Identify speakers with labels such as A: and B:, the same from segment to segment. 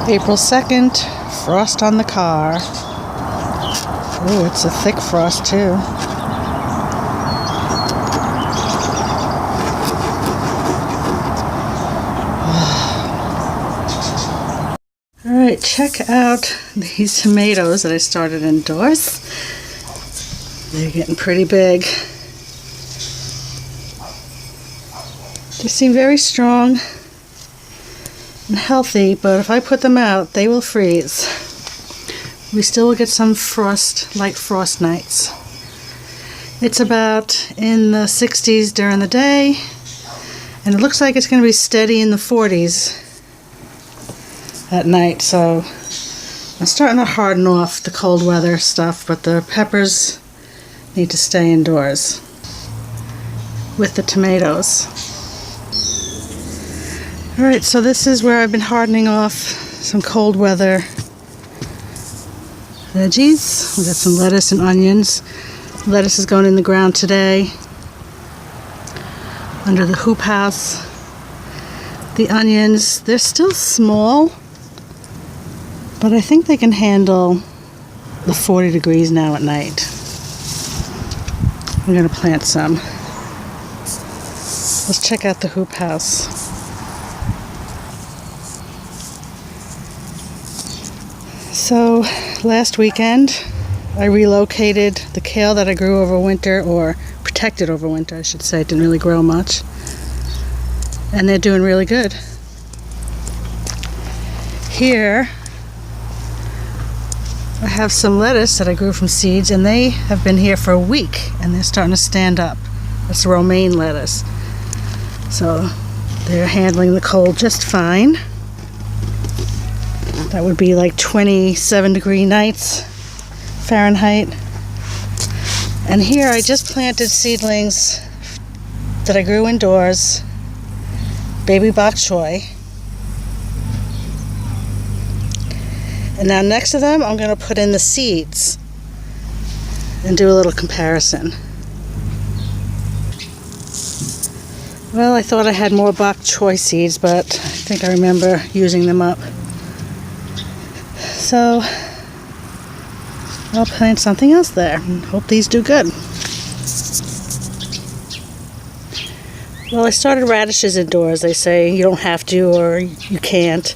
A: April 2nd, frost on the car. Oh, it's a thick frost too. Alright, check out these tomatoes that I started indoors. They're getting pretty big. They seem very strong and healthy, but if I put them out, they will freeze. We still will get some frost, light frost nights. It's about in the 60s during the day, and it looks like it's going to be steady in the 40s at night, so I'm starting to harden off the cold weather stuff, but the peppers need to stay indoors with the tomatoes. Alright, so this is where I've been hardening off some cold weather veggies. We got some lettuce and onions. Lettuce is going in the ground today under the hoop house. The onions, they're still small, but I think they can handle the 40 degrees now at night. I'm going to plant some. Let's check out the hoop house. So last weekend I relocated the kale that I grew over winter, or protected over winter I should say. It didn't really grow much, and they're doing really good. Here I have some lettuce that I grew from seeds, and they have been here for a week and they're starting to stand up. It's romaine lettuce, so they're handling the cold just fine. That would be like 27-degree nights Fahrenheit. And here I just planted seedlings that I grew indoors, baby bok choy. And now next to them I'm going to put in the seeds and do a little comparison. Well, I thought I had more bok choy seeds, but I think I remember using them up. So I'll plant something else there and hope these do good. Well, I started radishes indoors. They say you don't have to or you can't,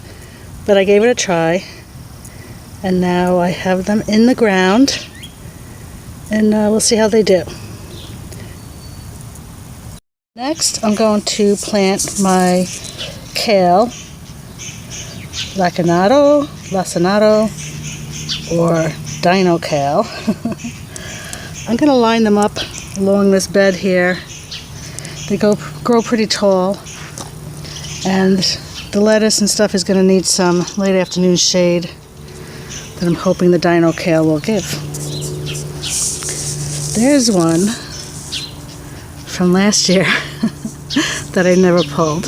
A: but I gave it a try, and now I have them in the ground, and we'll see how they do. Next, I'm going to plant my kale, lacinato, or dino kale. I'm going to line them up along this bed here. They grow pretty tall, and the lettuce and stuff is going to need some late afternoon shade that I'm hoping the dino kale will give. There's one from last year that I never pulled.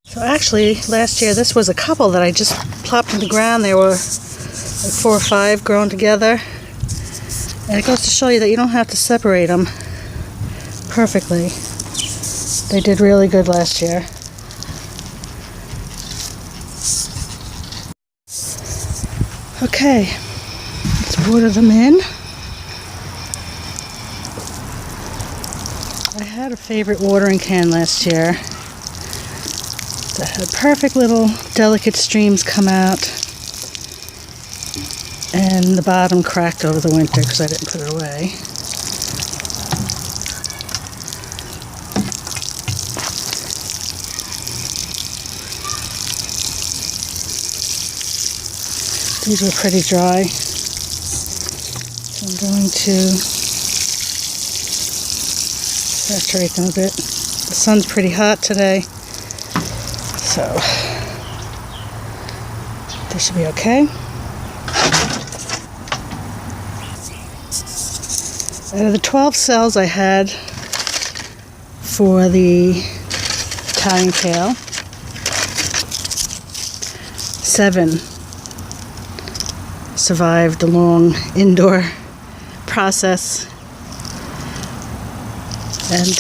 A: So actually, last year this was a couple that I just plopped in the ground. There were like 4 or 5 grown together. And it goes to show you that you don't have to separate them perfectly. They did really good last year. Okay, let's water them in. I had a favorite watering can last year that had perfect little delicate streams come out, and the bottom cracked over the winter because I didn't put it away. These were pretty dry, so I'm going to saturate them a bit. The sun's pretty hot today, so this should be okay. Out of the 12 cells I had for the Italian kale, 7 survived the long indoor process, and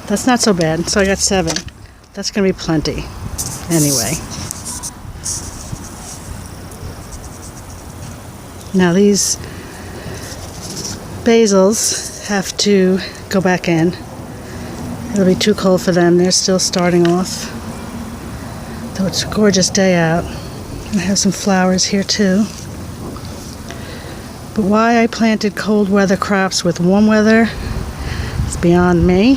A: that's not so bad. So I got 7. that's going to be plenty anyway. Now these basils have to go back in. It'll be too cold for them. They're still starting off. Though it's a gorgeous day out. I have some flowers here too. But why I planted cold weather crops with warm weather is beyond me.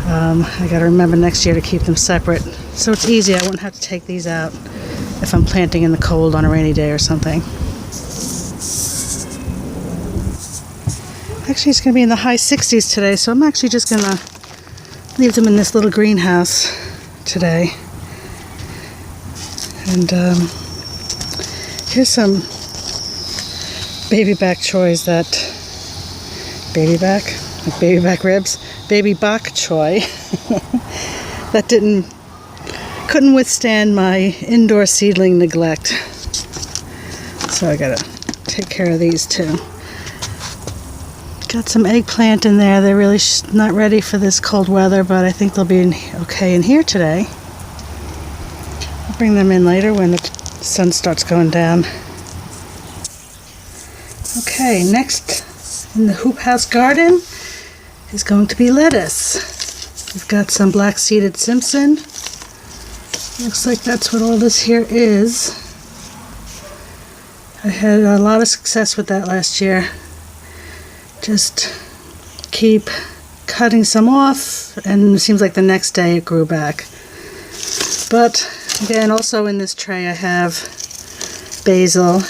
A: I gotta remember next year to keep them separate. So it's easy, I won't have to take these out if I'm planting in the cold on a rainy day or something. Actually, it's gonna be in the high 60s today, so I'm actually just gonna leave them in this little greenhouse today. And here's some baby back choys that baby back ribs, baby bok choy that couldn't withstand my indoor seedling neglect. So I gotta take care of these too. Got some eggplant in there. They're really not ready for this cold weather, but I think they'll be okay in here today. I'll bring them in later when the sun starts going down. Okay, next in the hoop house garden is going to be lettuce. We've got some black-seeded Simpson. Looks like that's what all this here is. I had a lot of success with that last year. Just keep cutting some off, and it seems like the next day it grew back. But again, also in this tray I have basil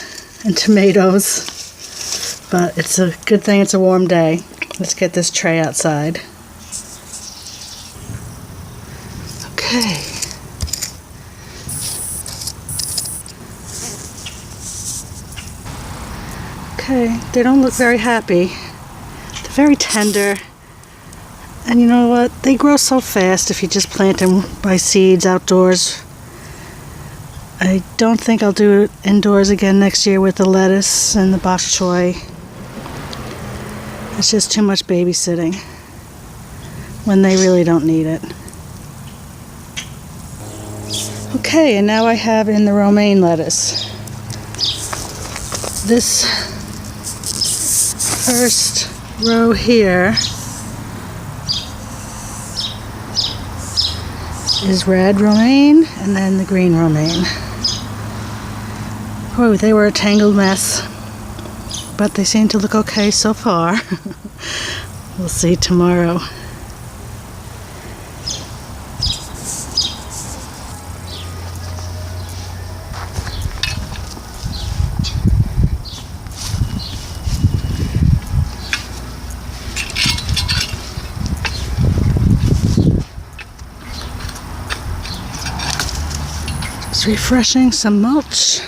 A: and tomatoes. But it's a good thing it's a warm day. Let's get this tray outside. Okay. Okay, they don't look very happy. They're very tender. And you know what? They grow so fast if you just plant them by seeds outdoors. I don't think I'll do it indoors again next year with the lettuce and the bok choy. It's just too much babysitting when they really don't need it. Okay, and now I have in the romaine lettuce. This first row here is red romaine and then the green romaine. Oh, they were a tangled mess, but they seem to look okay so far. We'll see tomorrow. Just refreshing some mulch.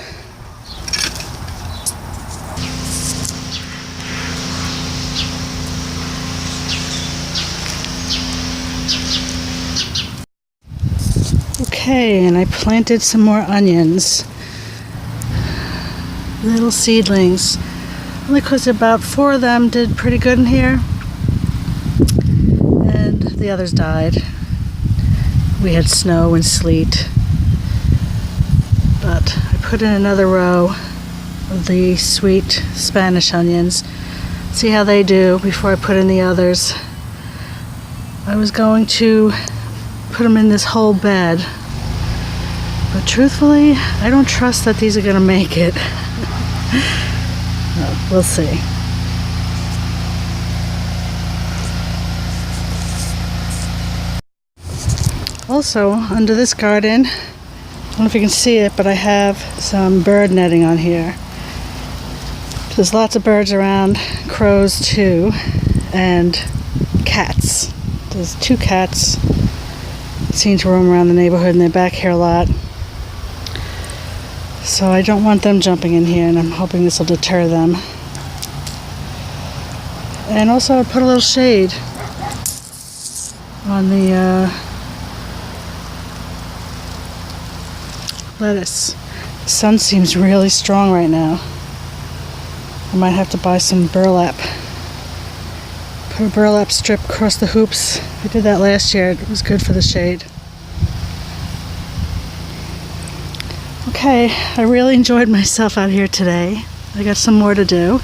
A: Okay, and I planted some more onions. Little seedlings. Only because about 4 of them did pretty good in here. And the others died. We had snow and sleet. But I put in another row of the sweet Spanish onions. See how they do before I put in the others. I was going to put them in this whole bed. But truthfully, I don't trust that these are going to make it. Well, we'll see. Also, under this garden, I don't know if you can see it, but I have some bird netting on here. There's lots of birds around, crows too, and cats. There's 2 cats that seem to roam around the neighborhood, and they're back here a lot. So I don't want them jumping in here, and I'm hoping this will deter them. And also I put a little shade on the lettuce. The sun seems really strong right now. I might have to buy some burlap, Put a burlap strip across the hoops. I did that last year. It was good for the shade. Okay, I really enjoyed myself out here today. I got some more to do.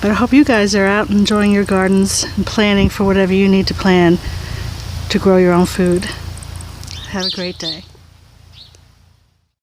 A: But I hope you guys are out enjoying your gardens and planning for whatever you need to plan to grow your own food. Have a great day.